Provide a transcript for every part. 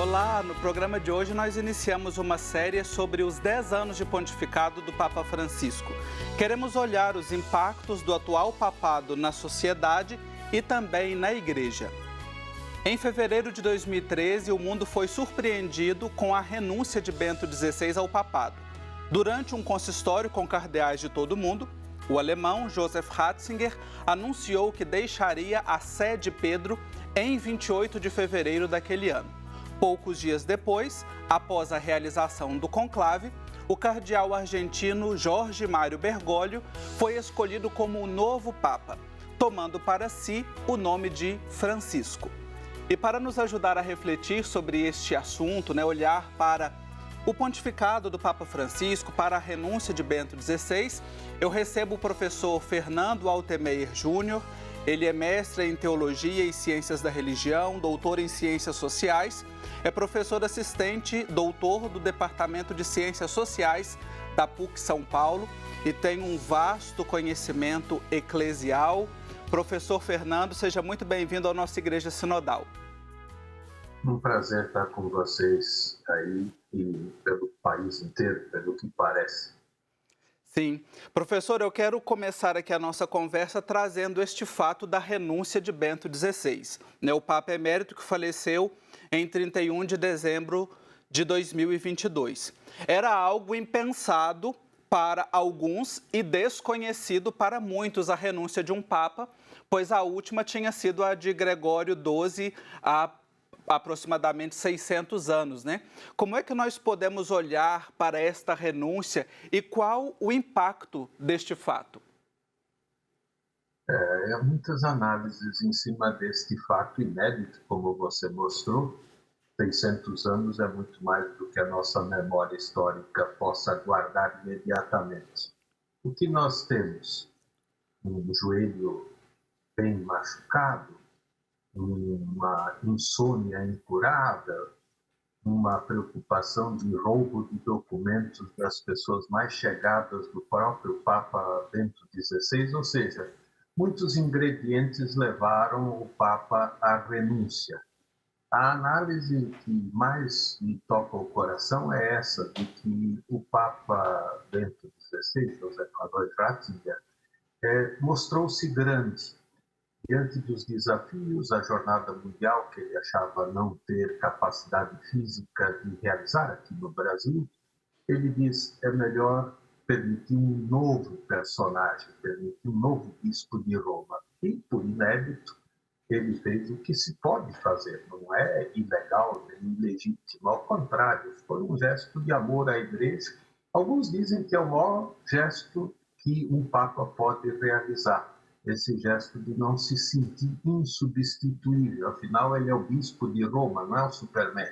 Olá, no programa de hoje nós iniciamos uma série sobre os 10 anos de pontificado do Papa Francisco. Queremos olhar os impactos do atual papado na sociedade e também na Igreja. Em fevereiro de 2013, o mundo foi surpreendido com a renúncia de Bento XVI ao papado. Durante um consistório com cardeais de todo o mundo, o alemão Joseph Ratzinger anunciou que deixaria a Sé de Pedro em 28 de fevereiro daquele ano. Poucos dias depois, após a realização do conclave, o cardeal argentino Jorge Mário Bergoglio foi escolhido como o novo Papa, tomando para si o nome de Francisco. E para nos ajudar a refletir sobre este assunto, olhar para o pontificado do Papa Francisco, para a renúncia de Bento XVI, eu recebo o professor Fernando Altemeyer Júnior. Ele é mestre em Teologia e Ciências da Religião, doutor em Ciências Sociais, é professor assistente, doutor do Departamento de Ciências Sociais da PUC São Paulo e tem um vasto conhecimento eclesial. Professor Fernando, seja muito bem-vindo à nossa Igreja Sinodal. Um prazer estar com vocês aí e pelo país inteiro, pelo que parece. Sim. Professor, eu quero começar aqui a nossa conversa trazendo este fato da renúncia de Bento XVI, o Papa Emérito que faleceu em 31 de dezembro de 2022. Era algo impensado para alguns e desconhecido para muitos a renúncia de um Papa, pois a última tinha sido a de Gregório XII há aproximadamente 600 anos, Como é que nós podemos olhar para esta renúncia e qual o impacto deste fato? Há muitas análises em cima deste fato inédito, como você mostrou. 600 anos é muito mais do que a nossa memória histórica possa guardar imediatamente. O que nós temos? Um joelho bem machucado, uma insônia incurável, uma preocupação de roubo de documentos das pessoas mais chegadas do próprio Papa Bento XVI, ou seja, muitos ingredientes levaram o Papa à renúncia. A análise que mais me toca o coração é essa, de que o Papa Bento XVI, José Carlos Ratzinger, mostrou-se grande. Diante dos desafios, a jornada mundial, que ele achava não ter capacidade física de realizar aqui no Brasil, ele diz, é melhor permitir um novo personagem, permitir um novo bispo de Roma. E, por inédito, ele fez o que se pode fazer, não é ilegal nem ilegítimo, ao contrário, foi um gesto de amor à Igreja. Alguns dizem que é o maior gesto que um Papa pode realizar, esse gesto de não se sentir insubstituível, afinal ele é o bispo de Roma, não é o Superman.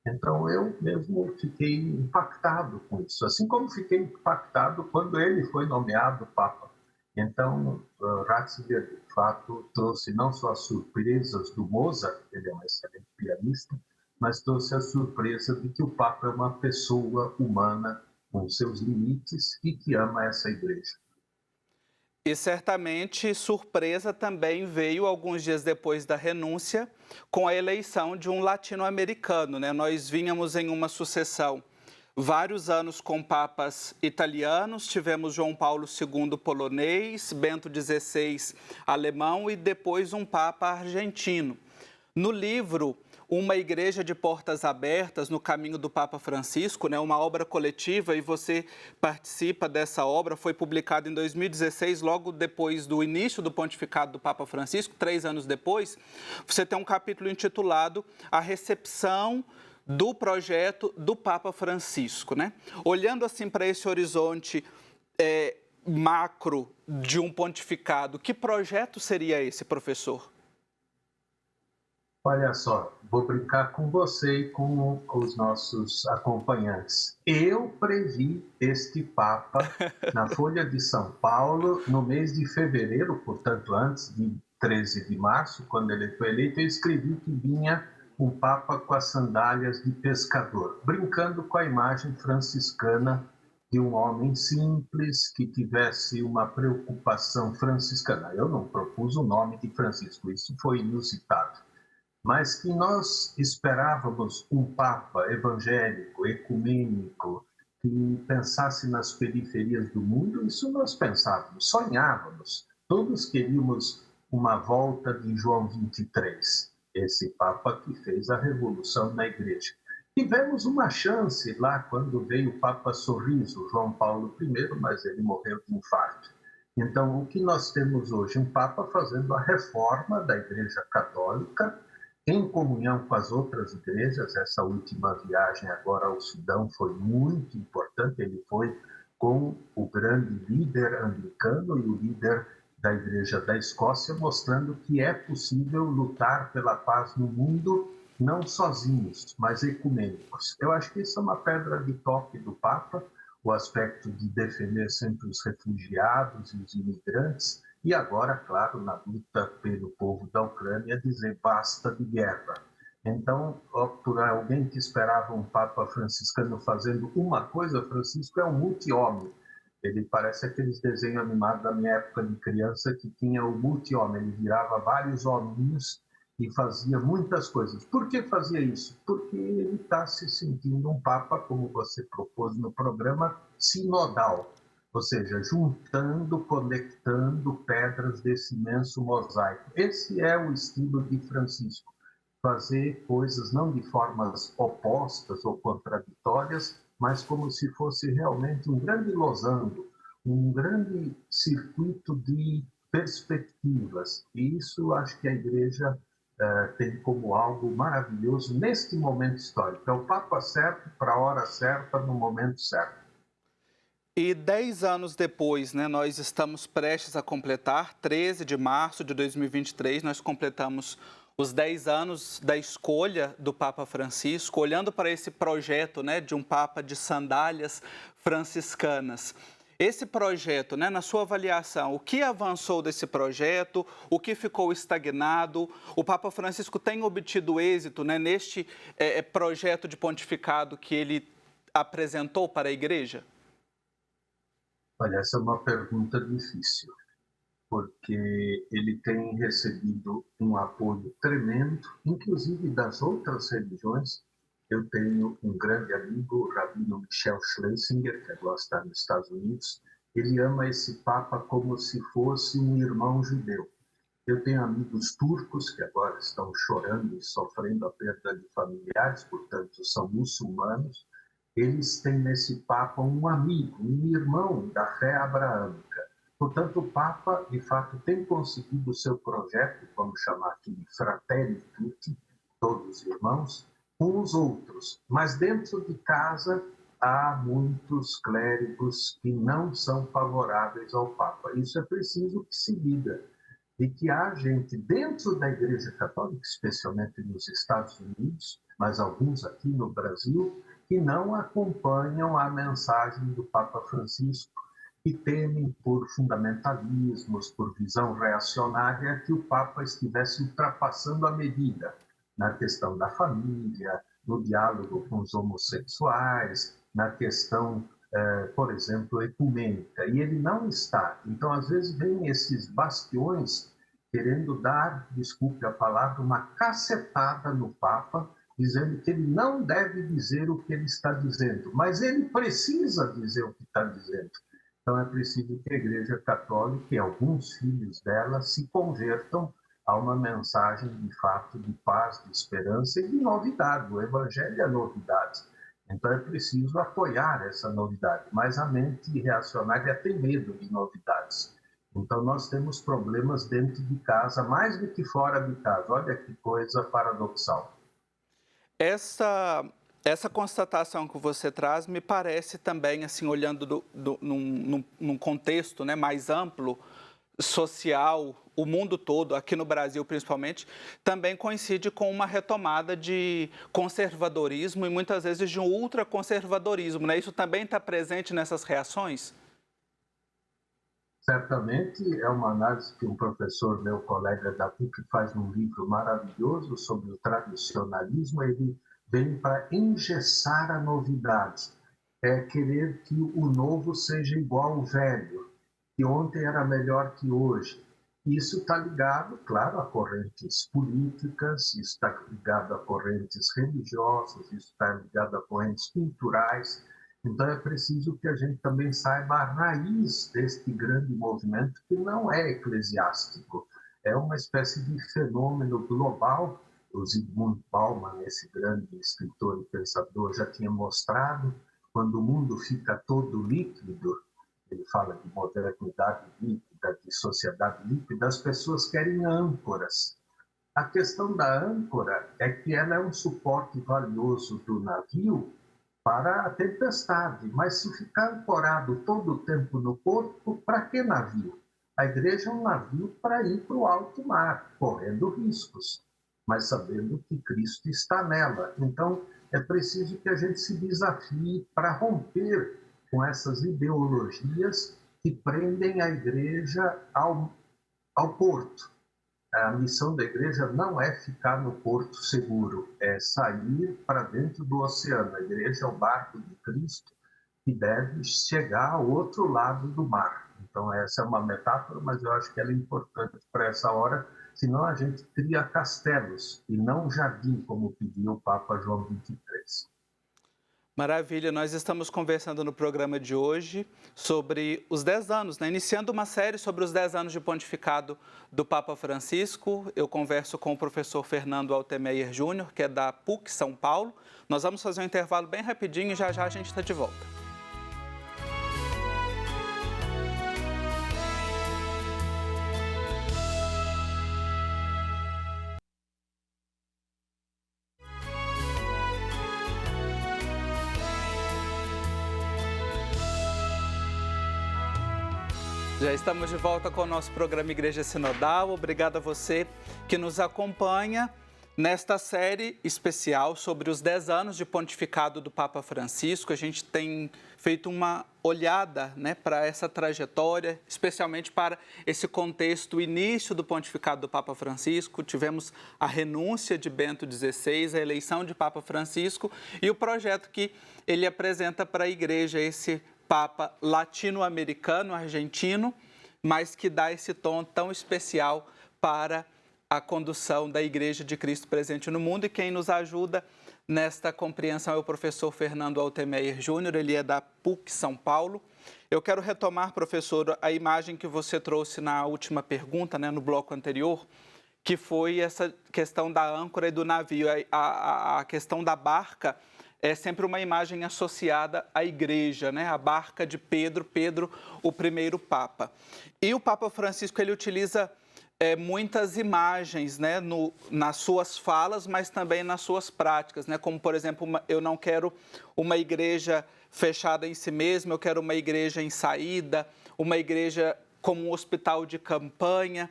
Então eu mesmo fiquei impactado com isso, assim como fiquei impactado quando ele foi nomeado Papa. Então Ratzinger, de fato, trouxe não só as surpresas do Mozart, ele é um excelente pianista, mas trouxe a surpresa de que o Papa é uma pessoa humana com seus limites e que ama essa Igreja. E certamente surpresa também veio alguns dias depois da renúncia com a eleição de um latino-americano, Nós vínhamos em uma sucessão vários anos com papas italianos, tivemos João Paulo II polonês, Bento XVI alemão e depois um papa argentino. No livro Uma Igreja de Portas Abertas no Caminho do Papa Francisco, uma obra coletiva, e você participa dessa obra, foi publicada em 2016, logo depois do início do pontificado do Papa Francisco, 3 anos depois. Você tem um capítulo intitulado A Recepção do Projeto do Papa Francisco, Olhando assim para esse horizonte macro de um pontificado, que projeto seria esse, professor? Olha só, vou brincar com você e com os nossos acompanhantes. Eu previ este Papa na Folha de São Paulo no mês de fevereiro, portanto antes de 13 de março, quando ele foi eleito, eu escrevi que vinha um Papa com as sandálias de pescador, brincando com a imagem franciscana de um homem simples que tivesse uma preocupação franciscana. Eu não propus o nome de Francisco, isso foi inusitado. mas que nós esperávamos um Papa evangélico, ecumênico, que pensasse nas periferias do mundo, isso nós pensávamos, sonhávamos. Todos queríamos uma volta de João 23, esse Papa que fez a revolução na Igreja. Tivemos uma chance lá quando veio o Papa Sorriso, João Paulo I, mas ele morreu de infarto. Então, o que nós temos hoje? Um Papa fazendo a reforma da Igreja Católica, em comunhão com as outras igrejas. Essa última viagem agora ao Sudão foi muito importante. Ele foi com o grande líder anglicano e o líder da Igreja da Escócia, mostrando que é possível lutar pela paz no mundo, não sozinhos, mas ecumênicos. Eu acho que isso é uma pedra de toque do Papa, o aspecto de defender sempre os refugiados e os imigrantes, e agora, claro, na luta pelo povo da Ucrânia, dizer basta de guerra. Então, por alguém que esperava um Papa franciscano fazendo uma coisa, Francisco é um multi-homem. Ele parece aqueles desenhos animados da minha época de criança que tinha o multi-homem, ele virava vários hominhos e fazia muitas coisas. Por que fazia isso? Porque ele está se sentindo um Papa, como você propôs no programa, sinodal, ou seja, juntando, conectando pedras desse imenso mosaico. Esse é o estilo de Francisco, fazer coisas não de formas opostas ou contraditórias, mas como se fosse realmente um grande losango, um grande circuito de perspectivas. E isso acho que a Igreja tem como algo maravilhoso neste momento histórico. É o Papa certo, para a hora certa, no momento certo. E 10 anos depois, né, nós estamos prestes a completar, 13 de março de 2023, nós completamos os 10 anos da escolha do Papa Francisco, olhando para esse projeto, né, de um Papa de sandálias franciscanas. Esse projeto, né, na sua avaliação, o que avançou desse projeto, o que ficou estagnado? O Papa Francisco tem obtido êxito, né, neste projeto de pontificado que ele apresentou para a Igreja? Olha, essa é uma pergunta difícil, porque ele tem recebido um apoio tremendo, inclusive das outras religiões. Eu tenho um grande amigo, o rabino Michel Schlesinger, que agora está nos Estados Unidos. Ele ama esse Papa como se fosse um irmão judeu. Eu tenho amigos turcos que agora estão chorando e sofrendo a perda de familiares, portanto, são muçulmanos. Eles têm nesse Papa um amigo, um irmão da fé abraâmica. Portanto, o Papa, de fato, tem conseguido o seu projeto, vamos chamar aqui de Fratelli Tutti, todos irmãos, com os outros. Mas dentro de casa há muitos clérigos que não são favoráveis ao Papa. Isso é preciso que se diga. E que há gente dentro da Igreja Católica, especialmente nos Estados Unidos, mas alguns aqui no Brasil, que não acompanham a mensagem do Papa Francisco e temem por fundamentalismos, por visão reacionária, que o Papa estivesse ultrapassando a medida na questão da família, no diálogo com os homossexuais, na questão, por exemplo, ecumênica. E ele não está. Então, às vezes, vem esses bastiões querendo dar, desculpe a palavra, uma cacetada no Papa, dizendo que ele não deve dizer o que ele está dizendo, mas ele precisa dizer o que está dizendo. Então é preciso que a Igreja Católica e alguns filhos dela se convertam a uma mensagem de fato de paz, de esperança e de novidade. O Evangelho é novidade. Então é preciso apoiar essa novidade, mas a mente reacionária tem medo de novidades. Então nós temos problemas dentro de casa, mais do que fora de casa. Olha que coisa paradoxal. Essa constatação que você traz me parece também, assim, olhando num contexto, né, mais amplo, social, o mundo todo, aqui no Brasil principalmente, também coincide com uma retomada de conservadorismo e muitas vezes de um ultraconservadorismo, né? Isso também está presente nessas reações? Certamente é uma análise que um professor, meu colega da PUC, faz num livro maravilhoso sobre o tradicionalismo. Ele vem para engessar a novidade, é querer que o novo seja igual ao velho, que ontem era melhor que hoje. Isso está ligado, claro, a correntes políticas, isso está ligado a correntes religiosas, isso está ligado a correntes culturais. Então, é preciso que a gente também saiba a raiz deste grande movimento, que não é eclesiástico, é uma espécie de fenômeno global. O Zygmunt Bauman, esse grande escritor e pensador, já tinha mostrado, quando o mundo fica todo líquido, ele fala de modernidade líquida, de sociedade líquida, as pessoas querem âncoras. A questão da âncora é que ela é um suporte valioso do navio para a tempestade, mas se ficar ancorado todo o tempo no porto, para que navio? A igreja é um navio para ir para o alto mar, correndo riscos, mas sabendo que Cristo está nela. Então, é preciso que a gente se desafie para romper com essas ideologias que prendem a igreja ao porto. A missão da igreja não é ficar no porto seguro, é sair para dentro do oceano. A igreja é o barco de Cristo que deve chegar ao outro lado do mar. Então, essa é uma metáfora, mas eu acho que ela é importante para essa hora, senão a gente cria castelos e não jardim, como pediu o Papa João XXIII. Maravilha, nós estamos conversando no programa de hoje sobre os 10 anos, né? Iniciando uma série sobre os 10 anos de pontificado do Papa Francisco. Eu converso com o professor Fernando Altemeyer Júnior, que é da PUC São Paulo. Nós vamos fazer um intervalo bem rapidinho e já já a gente está de volta. Já estamos de volta com o nosso programa Igreja Sinodal. Obrigado a você que nos acompanha nesta série especial sobre os 10 anos de pontificado do Papa Francisco. A gente tem feito uma olhada, né, para essa trajetória, especialmente para esse contexto, início do pontificado do Papa Francisco. Tivemos a renúncia de Bento XVI, a eleição de Papa Francisco e o projeto que ele apresenta para a Igreja, esse Papa latino-americano, argentino, mas que dá esse tom tão especial para a condução da Igreja de Cristo presente no mundo. E quem nos ajuda nesta compreensão é o professor Fernando Altemeyer Júnior, ele é da PUC São Paulo. Eu quero retomar, professor, a imagem que você trouxe na última pergunta, né, no bloco anterior, que foi essa questão da âncora e do navio. A questão da barca é sempre uma imagem associada à igreja, né? A barca de Pedro, o primeiro Papa. E o Papa Francisco, ele utiliza muitas imagens, né? Nas suas falas, mas também nas suas práticas, né? Como, por exemplo, eu não quero uma igreja fechada em si mesma, eu quero uma igreja em saída, uma igreja como um hospital de campanha.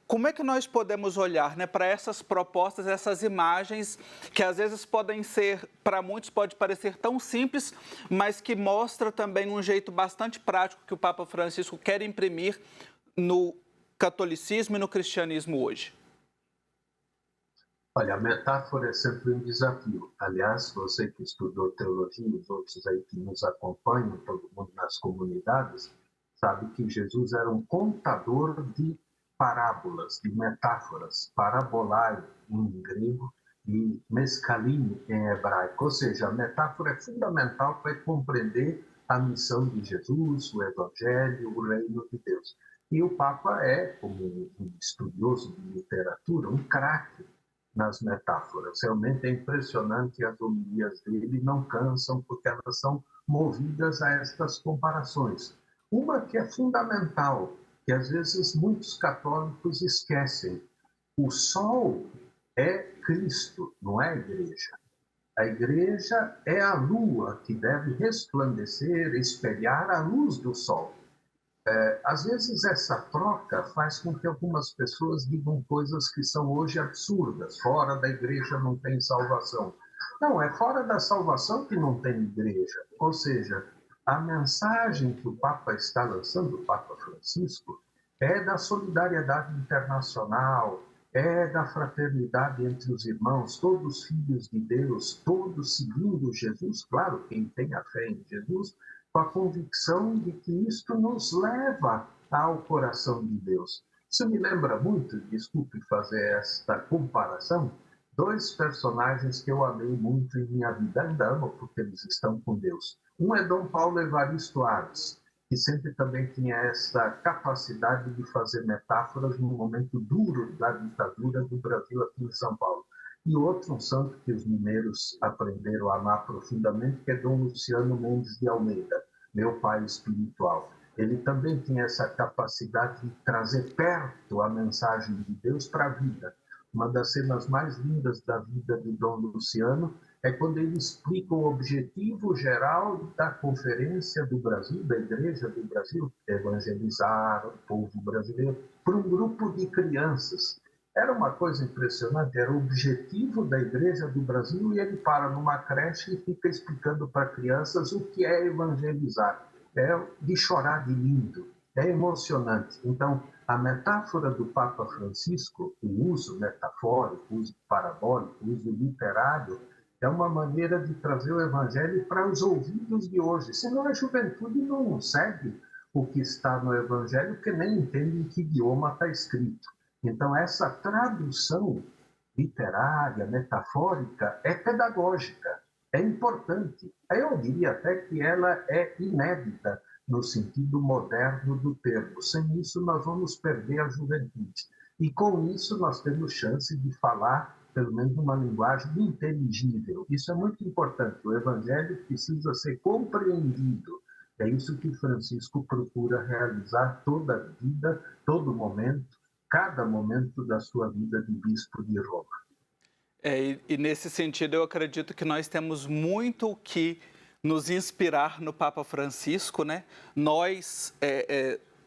Como é que nós podemos olhar, né, para essas propostas, essas imagens que às vezes podem ser, para muitos pode parecer tão simples, mas que mostra também um jeito bastante prático que o Papa Francisco quer imprimir no catolicismo e no cristianismo hoje? Olha, a metáfora é sempre um desafio. Aliás, você que estudou teologia e os outros aí que nos acompanham, todo mundo nas comunidades, sabe que Jesus era um contador de parábolas, de metáforas, parabolai em grego e mescaline em hebraico. Ou seja, a metáfora é fundamental para compreender a missão de Jesus, o Evangelho, o reino de Deus. E o Papa é, como um estudioso de literatura, um craque nas metáforas. Realmente é impressionante, as homilias dele não cansam, porque elas são movidas a estas comparações. Uma que é fundamental, que às vezes muitos católicos esquecem. O sol é Cristo, não é a igreja. A igreja é a lua que deve resplandecer, espelhar a luz do sol. Às vezes essa troca faz com que algumas pessoas digam coisas que são hoje absurdas. Fora da igreja não tem salvação. Não, é fora da salvação que não tem igreja. Ou seja, a mensagem que o Papa está lançando, o Papa Francisco, é da solidariedade internacional, é da fraternidade entre os irmãos, todos filhos de Deus, todos seguindo Jesus, claro, quem tem a fé em Jesus, com a convicção de que isto nos leva ao coração de Deus. Isso me lembra muito, desculpe fazer esta comparação, dois personagens que eu amei muito em minha vida, ainda amo porque eles estão com Deus. Um é Dom Paulo Evaristo Arnes, que sempre também tinha essa capacidade de fazer metáforas no momento duro da ditadura do Brasil aqui em São Paulo. E outro, um santo que os mineiros aprenderam a amar profundamente, que é Dom Luciano Mendes de Almeida, meu pai espiritual. Ele também tinha essa capacidade de trazer perto a mensagem de Deus para a vida. Uma das cenas mais lindas da vida de Dom Luciano é quando ele explica o objetivo geral da Conferência do Brasil, da Igreja do Brasil, evangelizar o povo brasileiro, para um grupo de crianças. Era uma coisa impressionante, era o objetivo da Igreja do Brasil e ele para numa creche e fica explicando para crianças o que é evangelizar. É de chorar de lindo, é emocionante. Então, a metáfora do Papa Francisco, o uso metafórico, o uso parabólico, o uso literário, é uma maneira de trazer o Evangelho para os ouvidos de hoje. Senão a juventude não segue o que está no Evangelho, porque nem entende em que idioma está escrito. Então, essa tradução literária, metafórica, é pedagógica, é importante. Eu diria até que ela é inédita no sentido moderno do termo. Sem isso, nós vamos perder a juventude. E com isso, nós temos chance de falar, pelo menos, uma linguagem inteligível. Isso é muito importante. O Evangelho precisa ser compreendido. É isso que Francisco procura realizar toda a vida, todo momento, cada momento da sua vida de bispo de Roma. E nesse sentido, eu acredito que nós temos muito que nos inspirar no Papa Francisco, né? Nós,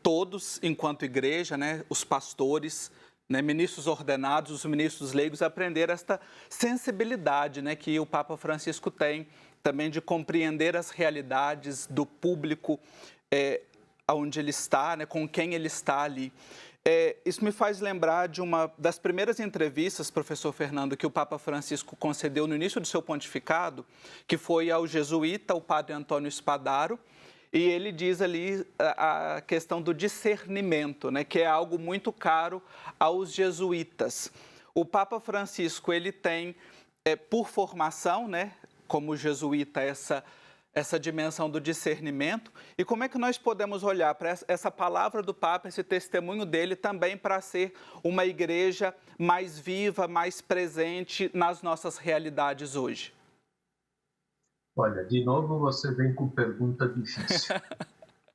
todos, enquanto igreja, né? Os pastores, né? Ministros ordenados, os ministros leigos, aprender esta sensibilidade, né? Que o Papa Francisco tem também de compreender as realidades do público onde ele está, né? Com quem ele está ali. Isso me faz lembrar de uma das primeiras entrevistas, professor Fernando, que o Papa Francisco concedeu no início do seu pontificado, que foi ao jesuíta, o padre Antônio Spadaro, e ele diz ali a questão do discernimento, né, que é algo muito caro aos jesuítas. O Papa Francisco, ele tem, por formação, né, como jesuíta, essa dimensão do discernimento, e como é que nós podemos olhar para essa palavra do Papa, esse testemunho dele também para ser uma igreja mais viva, mais presente nas nossas realidades hoje? Olha, de novo você vem com pergunta difícil.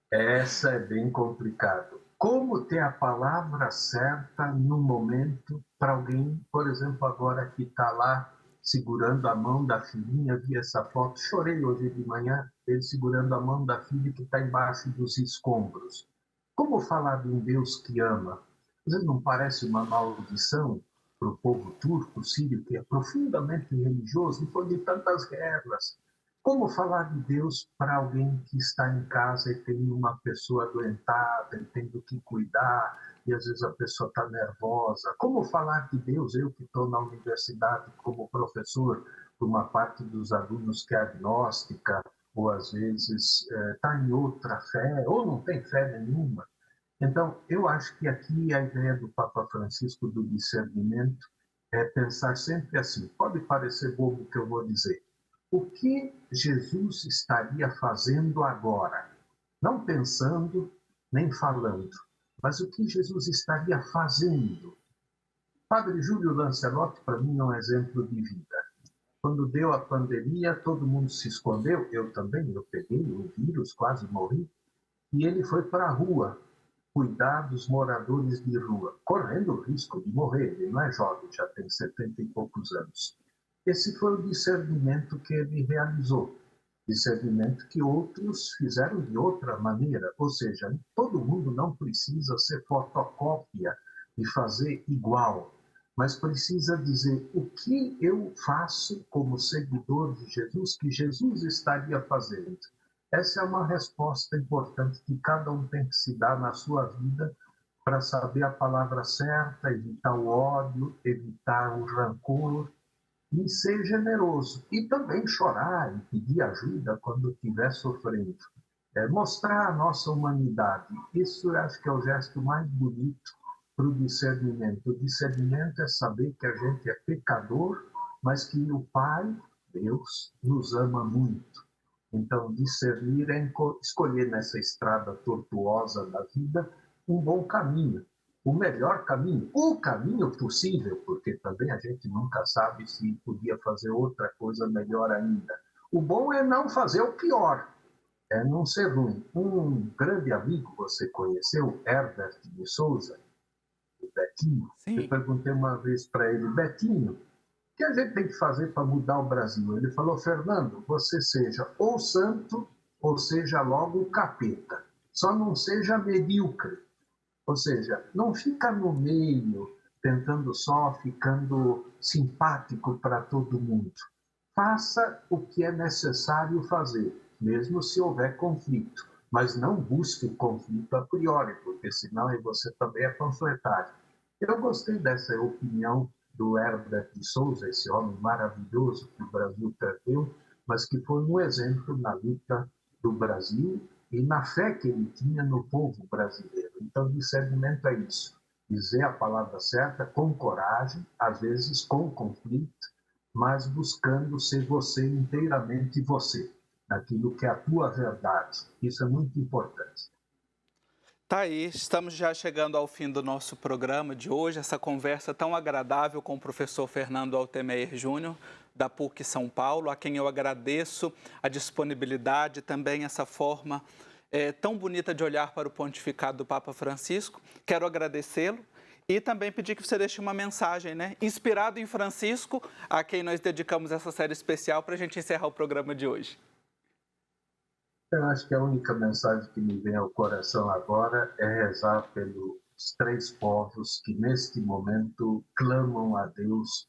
Essa é bem complicado. Como ter a palavra certa no momento para alguém, por exemplo, agora que está lá segurando a mão da filhinha, vi essa foto, chorei hoje de manhã, ele segurando a mão da filha que está embaixo dos escombros. Como falar de um Deus que ama? Às vezes não parece uma maldição para o povo turco, sírio, que é profundamente religioso, depois de tantas guerras? Como falar de Deus para alguém que está em casa e tem uma pessoa adoentada e tendo que cuidar, e às vezes a pessoa está nervosa? Como falar de Deus, eu que estou na universidade como professor, para uma parte dos alunos que é agnóstica, ou às vezes está em outra fé, ou não tem fé nenhuma? Então, eu acho que aqui a ideia do Papa Francisco do discernimento é pensar sempre assim, pode parecer bobo o que eu vou dizer, o que Jesus estaria fazendo agora? Não pensando, nem falando, mas o que Jesus estaria fazendo? Padre Júlio Lancelotti, para mim, é um exemplo de vida. Quando deu a pandemia, todo mundo se escondeu, eu também, eu peguei o vírus, quase morri, e ele foi para a rua cuidar dos moradores de rua, correndo o risco de morrer. Ele não é jovem, já tem 70 e poucos anos. Esse foi o discernimento que ele realizou, discernimento que outros fizeram de outra maneira, ou seja, todo mundo não precisa ser fotocópia e fazer igual, mas precisa dizer o que eu faço como seguidor de Jesus, que Jesus estaria fazendo. Essa é uma resposta importante que cada um tem que se dar na sua vida para saber a palavra certa, evitar o ódio, evitar o rancor, e ser generoso. E também chorar e pedir ajuda quando estiver sofrendo. Mostrar a nossa humanidade. Isso eu acho que é o gesto mais bonito para o discernimento. O discernimento é saber que a gente é pecador, mas que o Pai, Deus, nos ama muito. Então, discernir é escolher nessa estrada tortuosa da vida um bom caminho, o melhor caminho, o caminho possível, porque também a gente nunca sabe se podia fazer outra coisa melhor ainda. O bom é não fazer o pior, é não ser ruim. Um grande amigo você conheceu, Herbert de Souza, o Betinho. Sim. Eu perguntei uma vez para ele, Betinho, o que a gente tem que fazer para mudar o Brasil? Ele falou, Fernando, você seja ou santo ou seja logo capeta. Só não seja medíocre. Ou seja, não fica no meio, tentando só, ficando simpático para todo mundo. Faça o que é necessário fazer, mesmo se houver conflito. Mas não busque o conflito a priori, porque senão você também é panfletário. Eu gostei dessa opinião do Herbert de Souza, esse homem maravilhoso que o Brasil perdeu, mas que foi um exemplo na luta do Brasil e na fé que ele tinha no povo brasileiro. Então, discernimento é isso, dizer a palavra certa com coragem, às vezes com conflito, mas buscando ser você inteiramente você, naquilo que é a tua verdade. Isso é muito importante. Tá aí, estamos já chegando ao fim do nosso programa de hoje, essa conversa tão agradável com o professor Fernando Altemeier Júnior, da PUC São Paulo, a quem eu agradeço a disponibilidade, também essa forma tão bonita de olhar para o pontificado do Papa Francisco. Quero agradecê-lo e também pedir que você deixe uma mensagem, né? Inspirado em Francisco, a quem nós dedicamos essa série especial para a gente encerrar o programa de hoje. Eu acho que a única mensagem que me vem ao coração agora é rezar pelos três povos que, neste momento, clamam a Deus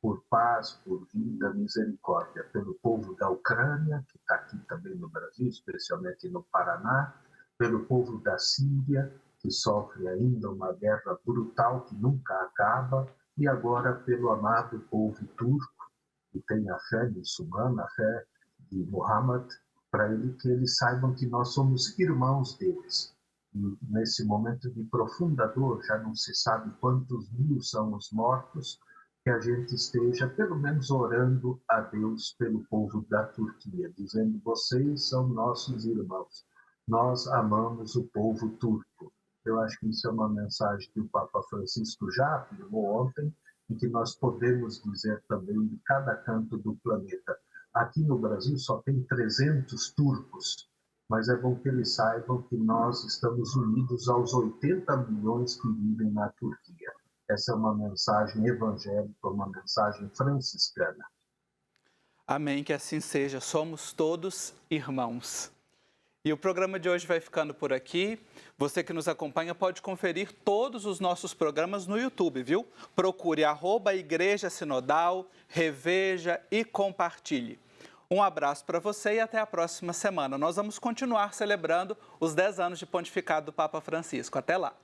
por paz, por vida, misericórdia. Pelo povo da Ucrânia, que está aqui também no Brasil, especialmente no Paraná, pelo povo da Síria, que sofre ainda uma guerra brutal que nunca acaba, e agora pelo amado povo turco, que tem a fé muçulmana, a fé de Muhammad, para que eles saibam que nós somos irmãos deles. E nesse momento de profunda dor, já não se sabe quantos mil são os mortos, que a gente esteja pelo menos orando a Deus pelo povo da Turquia, dizendo, vocês são nossos irmãos, nós amamos o povo turco. Eu acho que isso é uma mensagem que o Papa Francisco já afirmou ontem e que nós podemos dizer também de cada canto do planeta. Aqui no Brasil só tem 300 turcos, mas é bom que eles saibam que nós estamos unidos aos 80 milhões que vivem na Turquia. Essa é uma mensagem evangélica, uma mensagem franciscana. Amém, que assim seja. Somos todos irmãos. E o programa de hoje vai ficando por aqui. Você que nos acompanha pode conferir todos os nossos programas no YouTube, viu? Procure @Igreja Sinodal, reveja e compartilhe. Um abraço para você e até a próxima semana. Nós vamos continuar celebrando os 10 anos de pontificado do Papa Francisco. Até lá!